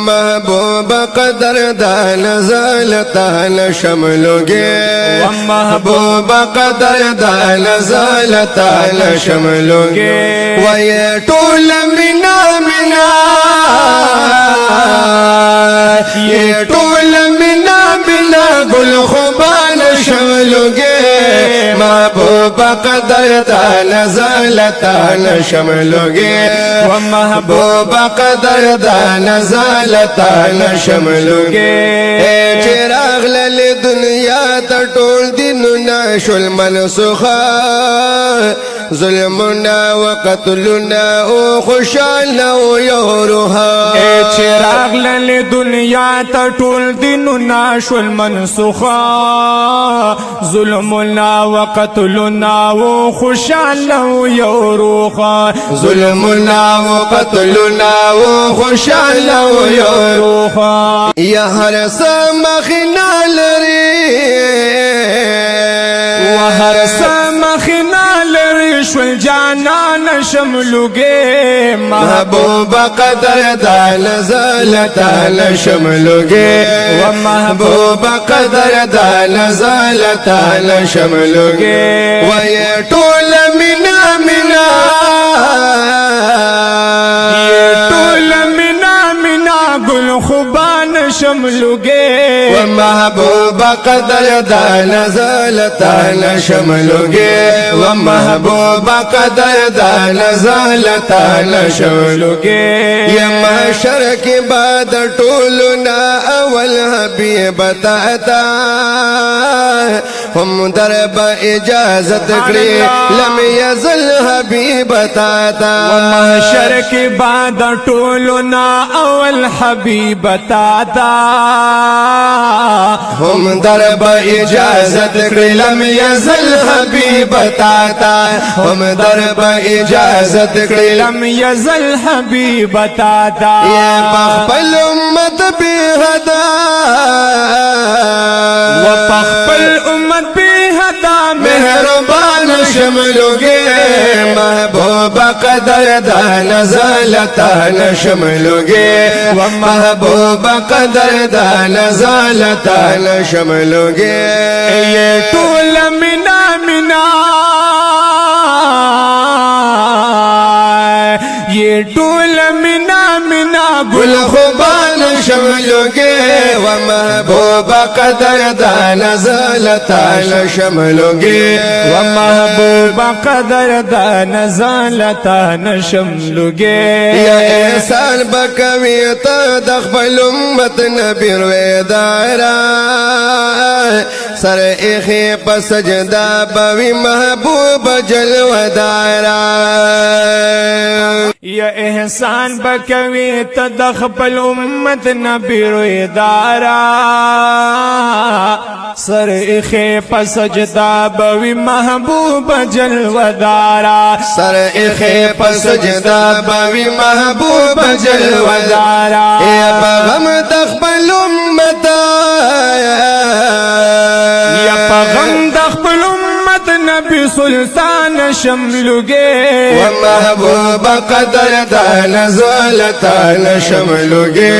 محبوب قدر دان زالتا نشملوگے محبوب قدر دان زالتا نشملوگے وی طول منا منا یہ طول منا منا گل خوبان شملوگے محبوب قدر دان زالتا نشملوگے محبوب قدر دان زالتا نشملوگے چراغ لل دنیا تا ټول دیننا شل منسوخا ظلمنا وقتلنا او خوشالنا و یوروها چراغ لل دنیا تا ټول دیننا شل منسوخا ظلمنا وقتلنا و خوشالنا و یوروها ظلمنا وقتلنا و خوشالنا و یوروها یا هر سمخنا لري و هر سمخنا لري شول جانان شملوگے محبوب قدر دان زالتا نشملوگے و محبوب قدر دان زالتا نشملوگے و یہ طول منا منا یہ طول منا منا گل خوبان شملوگے و محبوب قدر دان زالتا نشملوگے و محبوب قدر دان زالتا نشملوگے یا محشر کے بعد طولنا اول حبیب تاتا ہم درب اجازت کری لم یزل حبیب تاتا محشر کے بعد طولنا اول حبیب تاتا ہم درب اجازت کری لم یزل حبیب تاتا ہم درب اجازت کری لم یزل حبیب تاتا یہ بخبل امت بی حدا و پخپل امت بی حدا مہربان شملوگے محبوب قدر دان زالتا نشملوگے و محبوب قدر دان زالتا نشملوگے یہ طول منا منا یہ طول منا منا گل خوبان شملوگے و محبوب قدر دان زالتا نشملوگے و محبوب قدر دان زالتا نشملوگے یا احسان بکوی تا دخبل امت نبی رویدارا سر اخی پسجدہ بوی محبوب جلودارا یا احسان بکوی تدخپل امت نبی رویدارا سر اخی پسجدہ بوی محبوب جلودارا سر اخی پسجدہ بوی محبوب جلودارا یا پغم دخبل امت یا پغم دخپل امت نبی سلطان شملوگے و محبوب قدر دان زالتا نشملوگے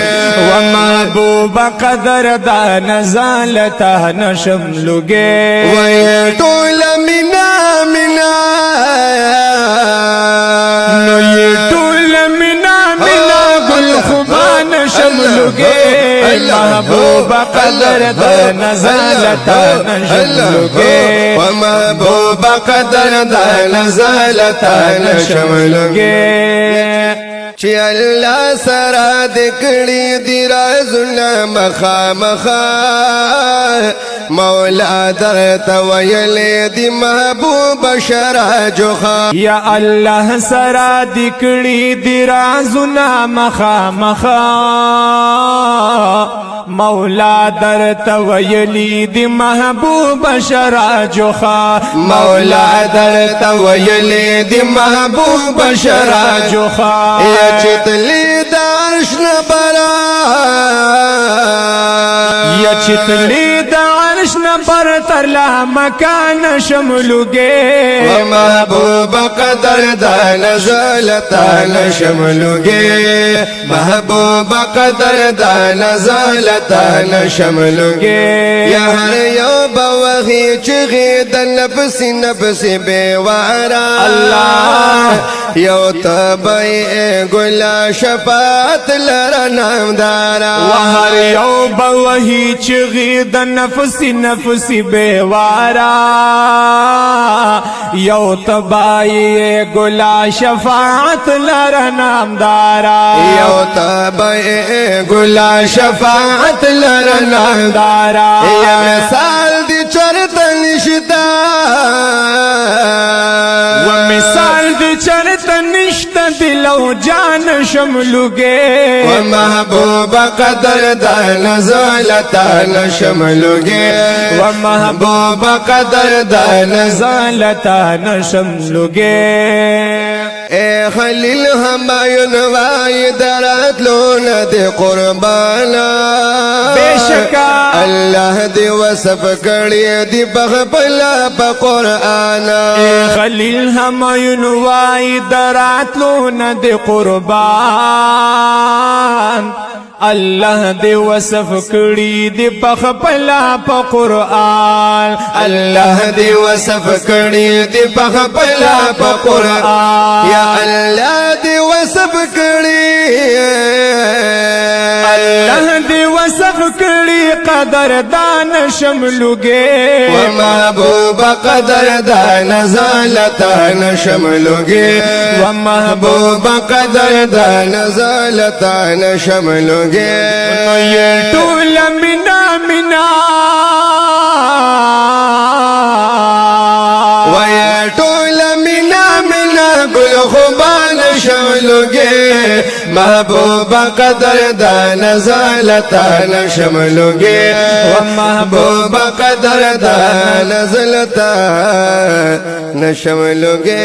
و محبوب قدر دان زالتا نشملوگے و یہ طول منا منا نو یہ طول منا منا گل خوبان شملوگے محبوب قدر دان زالتا نشملوگے و محبوب قدر دان زالتا نشملوگے چی اللہ سرا دکڑی دی رازنا مخا مخا مولا درتا ویلی دی محبوب شرا جوخا یا اللہ سرا دکڑی دی رازنا مخا مخا مولا درتا ویلی دی محبوب شرا جوخا مولا درتا ویلی دی محبوب شرا جوخا یا چتلی دارش نبرا یا چتلی دار عرش نبر ترلا مکان شملوگے و محبوب قدر دا نزلتا نشملوگے محبوب قدر دا نزلتا نشملوگے یا ہر یو بوغی چغی دا نفسی نفسی بیوارا اللہ یو تبئی گلا شفاعت لرا نامدارا وہر یو بوہی چغی د نفسی نفسی بیوارا یو تبائی گلا شفاعت لرا نامدارا یو تبئی گلا شفاعت لرا نامدارا یا مثال دی چرت نشتا و مثال دی چرت نشتا دلو جان شملوگے و محبوب قدر دا نزلتا نشملوگے و محبوب قدر دا زالتا نشملوگے اے خلیل ہمایون وائی درات لون دے قربانا بے شکا اللہ دی وصف کڑی دی بغبلا پا قرآنا خلیل ہمایون وائی دراتلون دے قربان اللہ دے وصف کڑی دے پخپلا پا قرآن اللہ دی وصف کڑی دی بغبلا پا قرآن یا اللہ دی وصف کڑی اللہ دے وصف کڑی قدر دان شملوگے و محبوب قدر دا نزالتا نشملوگے و محبوب قدر دا نزالتا نشملوگے یہ طول منا منا و یا طول منا منا گل خوبان شملوگے محبوب قدر دا نزالتا نشملوگے و محبوب قدر دا نزالتا نشملوگے